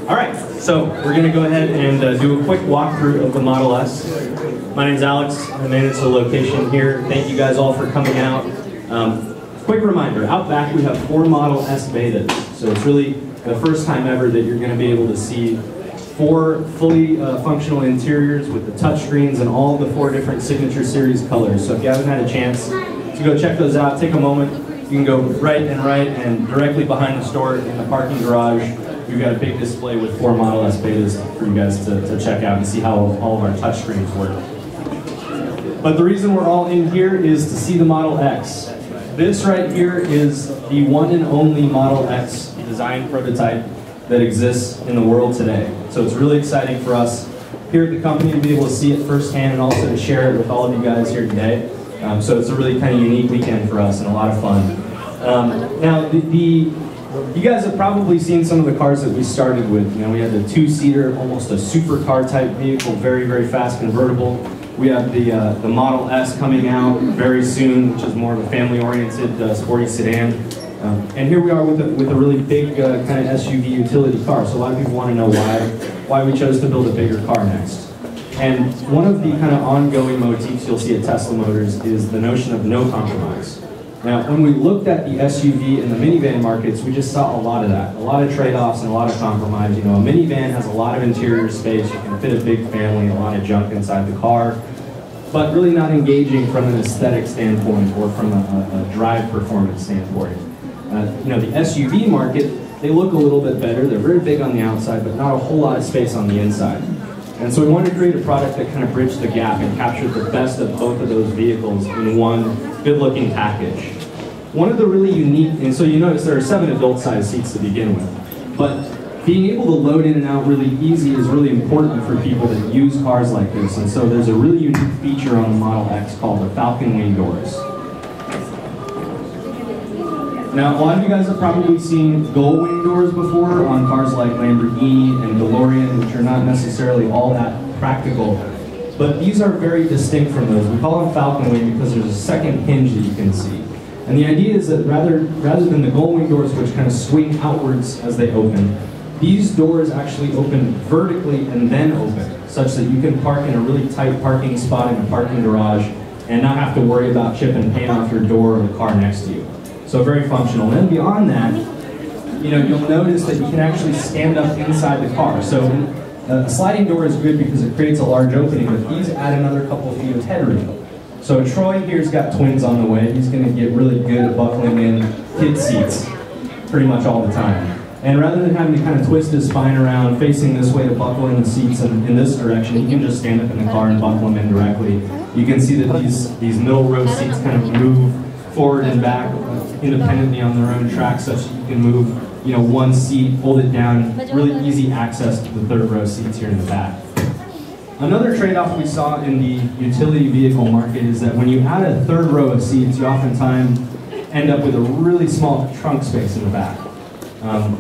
All right, so we're going to go ahead and do a quick walkthrough of the Model S. My name's Alex. I manage the location here. Thank you guys all for coming out. Quick reminder, out back we have 4 Model S betas. So it's really the first time ever that you're going to be able to see 4 fully functional interiors with the touchscreens and all of the 4 different Signature Series colors. So if you haven't had a chance to go check those out, take a moment. You can go right and directly behind the store in the parking garage. We've got a big display with 4 Model S betas for you guys to check out and see how all of our touchscreens work. But the reason we're all in here is to see the Model X. This right here is the one and only Model X design prototype that exists in the world today. So it's really exciting for us here at the company to be able to see it firsthand and also to share it with all of you guys here today. So it's a really kind of unique weekend for us and a lot of fun. Now, you guys have probably seen some of the cars that we started with. You know, we had the 2-seater, almost a supercar type vehicle, very, very fast convertible. We have the Model S coming out very soon, which is more of a family-oriented sporty sedan. And here we are with a really big kind of SUV utility car. So a lot of people want to know why we chose to build a bigger car next. And one of the kind of ongoing motifs you'll see at Tesla Motors is the notion of no compromise. Now, when we looked at the SUV and the minivan markets, we just saw a lot of that. A lot of trade-offs and a lot of compromise. You know, a minivan has a lot of interior space. You can fit a big family, a lot of junk inside the car, but really not engaging from an aesthetic standpoint or from a drive performance standpoint. You know, the SUV market, they look a little bit better. They're very big on the outside, but not a whole lot of space on the inside. And so we wanted to create a product that kind of bridged the gap and captured the best of both of those vehicles in one good-looking package. One of the really unique, and so you notice there are 7 adult-sized seats to begin with, but being able to load in and out really easy is really important for people that use cars like this. And so there's a really unique feature on the Model X called the Falcon Wing doors. Now, a lot of you guys have probably seen gull wing doors before on cars like Lamborghini and DeLorean, which are not necessarily all that practical. But these are very distinct from those. We call them Falcon Wing because there's a second hinge that you can see. And the idea is that rather than the gull wing doors, which kind of swing outwards as they open, these doors actually open vertically and then open, such that you can park in a really tight parking spot in a parking garage and not have to worry about chip and paint off your door or the car next to you. So very functional. And then beyond that, you know, you'll notice that you can actually stand up inside the car. So a sliding door is good because it creates a large opening, but these add another couple of feet of headroom. So Troy here's got twins on the way. He's going to get really good at buckling in kid seats pretty much all the time. And rather than having to kind of twist his spine around facing this way to buckle in the seats in this direction, he can just stand up in the car and buckle them in directly. You can see that these middle row seats kind of move forward and back independently on their own track, such that you can move, you know, one seat, hold it down, really easy access to the 3rd row seats here in the back. Another trade-off we saw in the utility vehicle market is that when you add a 3rd row of seats, you oftentimes end up with a really small trunk space in the back.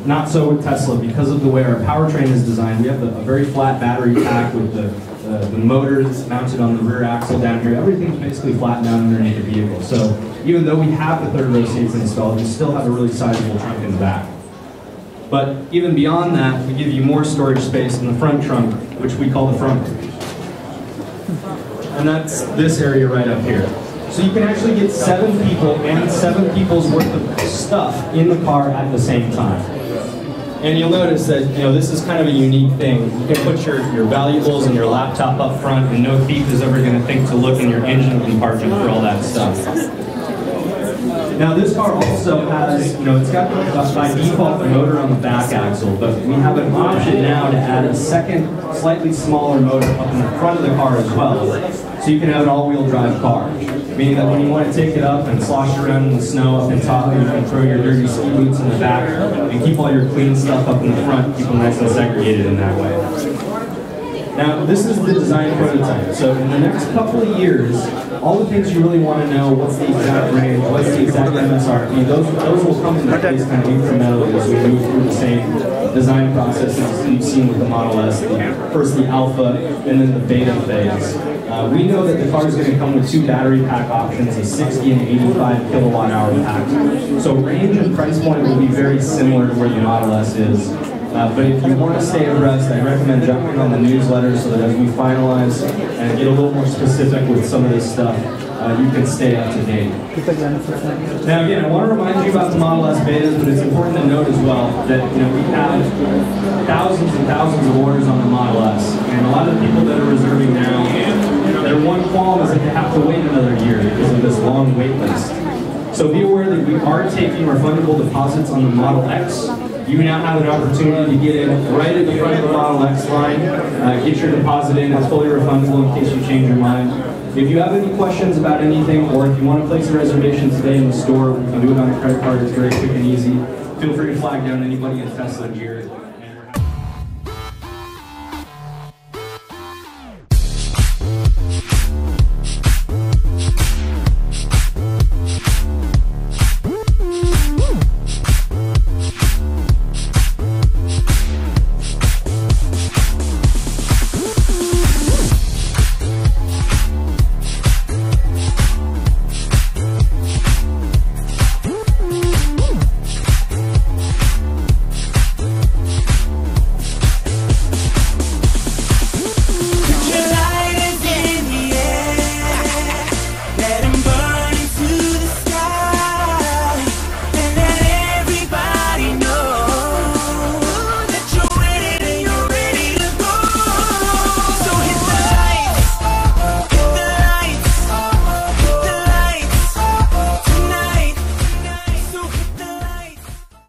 Not so with Tesla. Because of the way our powertrain is designed, we have a very flat battery pack with the motors mounted on the rear axle down here. Everything's basically flattened down underneath the vehicle. So even though we have the 3rd row seats installed, we still have a really sizable trunk in the back. But even beyond that, we give you more storage space in the front trunk, which we call the front boot. And that's this area right up here. So you can actually get 7 people and 7 people's worth of stuff in the car at the same time. And you'll notice that, you know, this is kind of a unique thing. You can put your valuables and your laptop up front, and no thief is ever going to think to look in your engine compartment for all that stuff. Now this car also has, you know, it's got by default the motor on the back axle, but we have an option now to add a second, slightly smaller motor up in the front of the car as well. So you can have an all-wheel drive car, meaning that when you want to take it up and slosh around in the snow up in top, you can throw your dirty ski boots in the back and keep all your clean stuff up in the front, keep them nice and segregated in that way. Now, this is the design prototype. So in the next couple of years, all the things you really want to know, what's the exact range, what's the exact MSRP, those will come into place kind of incrementally as we move through the same design process as you've seen with the Model S, first the alpha and then the beta phase. We know that the car is going to come with 2 battery pack options, a 60 and 85 kilowatt hour pack. So range and price point will be very similar to where the Model S is. But if you want to stay abreast, I recommend jumping on the newsletter so that as we finalize and get a little more specific with some of this stuff, you can stay up to date. Now again, I want to remind you about the Model S betas, but it's important to note as well that we have thousands and thousands of orders on the Model S, and a lot of the people that are reserving now, their one qualm is that they have to wait another year because of this long wait list. So be aware that we are taking refundable deposits on the Model X. You now have an opportunity to get in right at the front of the Model X line, get your deposit in. It's fully refundable in case you change your mind. If you have any questions about anything, or if you want to place a reservation today in the store, we can do it on a credit card. It's very quick and easy. Feel free to flag down anybody in Tesla gear.